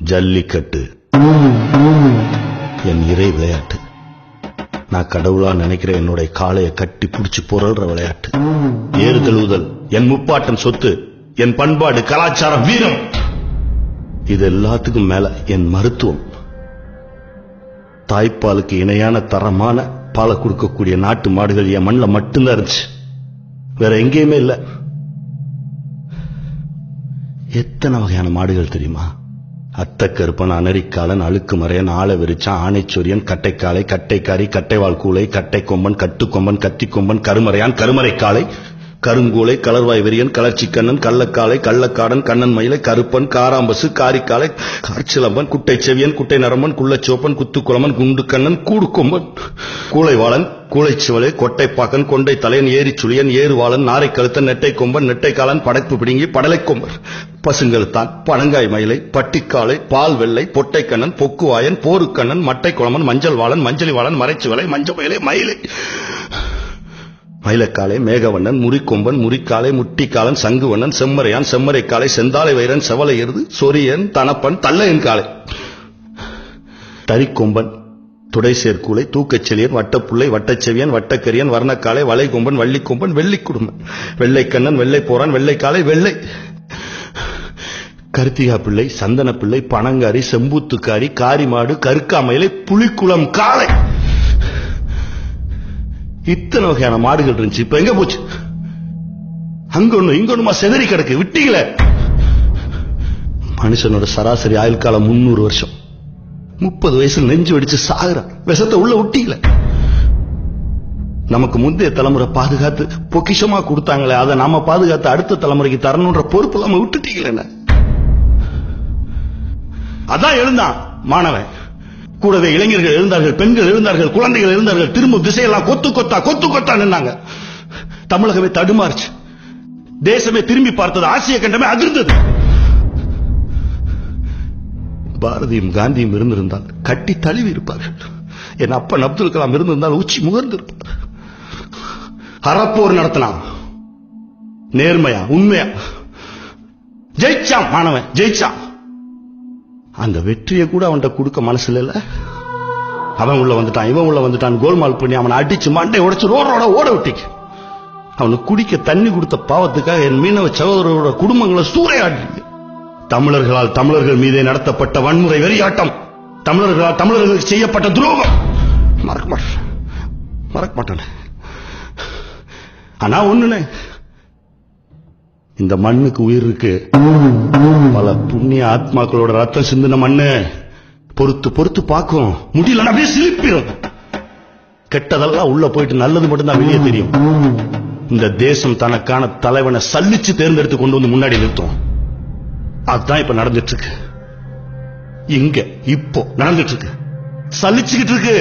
ஜல்லிக்கட்டு என் இறை விளையாட்டு. நான் கடவுளா நினைக்கிற என்னுடைய காளைய கட்டி பிடிச்சு புரள்ற விளையாட்டு. ஏறு தழுவுதல் என் முப்பாட்டன் சொத்து, என் பண்பாடு, கலாச்சாரம், வீரம். இது எல்லாத்துக்கும் மேல என் மருத்துவம். தாய்ப்பாலுக்கு இணையான தரமான பாலை கொடுக்கக்கூடிய நாட்டு மாடுகள் என் மண்ணில் மட்டும்தான் இருந்துச்சு, வேற எங்கேயுமே இல்ல. எத்தனை வகையான மாடுகள் தெரியுமா? அத்தக்கருப்பன், அனரிக்காலன், அழுக்கு மறையன், ஆள விரிச்சான், ஆணைச்சொரியன், கட்டைக்காலை, கட்டைக்காரி, கட்டைவால் கூளை, கட்டை கொம்பன், கட்டுக்கொம்பன், கத்தி கொம்பன், கருமறையான், கருமறைக்காலை, கருங்கூளை, கலர்வாய் வெறியன், கலர்ச்சிக்கண்ணன், கள்ளக்காலை, கள்ளக்காடன், கண்ணன் மயிலை, கருப்பன், காராம்பசு, காரிக்காலை, கார்ச்சிலம்பன், குட்டை செவியன், குட்டை நரம்பன், குள்ளச்சோப்பன், குத்துக்குளமன், குண்டுக்கண்ணன், கூடுக்கொம்பன், கூளைவாளன், கூளைச்சுவலை, கொட்டைப்பாக்கன், கொண்டை தலையன், ஏரி சுழியன், ஏறுவாளன், நாரை கழுத்தன், நெட்டை கொம்பன், நெட்டைக்காலன், படைப்பு பிடுங்கி, படலை கொம்பன், பசுங்கழுத்தான், பனங்காய் மயிலை, பட்டிக்காலை, பால் வெள்ளை, பொட்டைக்கண்ணன், பொக்குவாயன், போருக்கண்ணன், மட்டை குளமன், மஞ்சள் வாளன், மஞ்சளி வாளன், மறைச்சுவலை, மஞ்சள் மயிலை, மயிலை, மயிலக்காலை, மேகவண்ணன், முறிக்கொம்பன், முறிக்காலை, முட்டிக்காலன், சங்குவண்ணன், செம்மறையான், செம்மறைக்காலை, செந்தாலை வைரன், செவலை எருது, சொரியன், தனப்பன், தள்ளையன் காலை, தரிக்கொம்பன், துடைசேர்கூலை, தூக்கச்செலியன், வட்டப்புள்ளை, வட்டச்செவியன், வட்டக்கரியன், வர்ணக்காலை, வளைகொம்பன், வள்ளிக்கொம்பன், வெள்ளிக்குடும்பன், வெள்ளைக்கண்ணன், வெள்ளை போறான், வெள்ளைக்காலை, வெள்ளை, கருத்திகா பிள்ளை, சந்தன பிள்ளை, பனங்காரி, செம்பூத்துக்காரி, காரிமாடு, கருக்காமயிலை, புலிக்குளம் காளை. இத்தனை வகையான மாடுகள் இருந்துச்சு, இப்ப எங்க போச்சு? அங்க ஒண்ணு இங்க ஒண்ணுமா செதறி கிடக்கு, விட்டீங்களே. மனுஷனோட சராசரி ஆயுள் காலம் 300 வருஷம். 30 வயசுல நெஞ்சு வெடிச்சு சாகுறான், விஷத்தை உள்ள விட்டீங்களே. நமக்கு முந்தைய தலைமுறை பாதுகாத்து பொக்கிஷமா கொடுத்தாங்களே, அதை நாம பாதுகாத்து அடுத்த தலைமுறைக்கு தரணுன்ற பொறுப்பு நம்ம விட்டுட்டீங்களே. அதான் எழுந்தான் மாணவன், கூடவே இளைஞர்கள் எழுந்தார்கள், பெண்கள் எழுந்தார்கள், குழந்தைகள் எழுந்தார்கள். திரும்ப திசையெல்லாம் கொத்து கொத்தா கொத்து கொத்தா நின்னாங்க. தமிழகமே தடுமாறுச்சு, தேசமே திரும்பி பார்த்தது, ஆசிய கண்டமே அதிர்ந்தது. பாரதியும் காந்தியும் இருந்திருந்தால் கட்டி தழுவி இருப்பார்கள். என் அப்பன் அப்துல் கலாம் இருந்திருந்தால் உச்சி முகர்ந்திருப்பார். அறப்போர் நடத்தினான், நேர்மையா உண்மையா ஜெயிச்சான். மாணவன் ஜெயிச்சான். அந்த வெற்றியை கூட அவன்கிட்ட கொடுக்க மனசுல இல்ல. அவன் உள்ள வந்துட்டான், இவன் உள்ள வந்துட்டான், கோல்மால் பண்ணி அவனை அடிச்சு மண்டை உடைச்சு ரோடோட ஓட விட்டிக்கு. அவனுக்கு குடிக்க தண்ணி கொடுத்த பாவத்துக்காக என் மீனவ சகோதரரோட குடும்பங்களை சூறையாடுறீங்க. தமிழர்களால் தமிழர்கள் மீதே நடத்தப்பட்ட வன்முறை, வெறியாட்டம், தமிழர்களால் தமிழர்களுக்கு செய்யப்பட்ட துரோகம் மறக்க மாட்டேன். ஆனா ஒண்ணுனே, இந்த மண்ணுக்கு உயிர் இருக்கு. பல புண்ணிய ஆத்மாக்களோட ரத்தம் சிந்தின மண்ணு பொறுத்து பொறுத்து பார்க்கும், முடியல அப்படியே சிலிப்பிடும். கெட்டதெல்லாம் உள்ள போயிட்டு நல்லது மட்டும்தான் வெளியே தெரியும். இந்த தேசம் தனக்கான தலைவனை சல்லிச்சு தேர்ந்தெடுத்து கொண்டு வந்து முன்னாடி நிறுத்தும். அதுதான் இப்ப நடந்துட்டு இருக்கு. இங்க இப்போ நடந்துட்டு இருக்கு, சலிச்சுக்கிட்டு இருக்கு.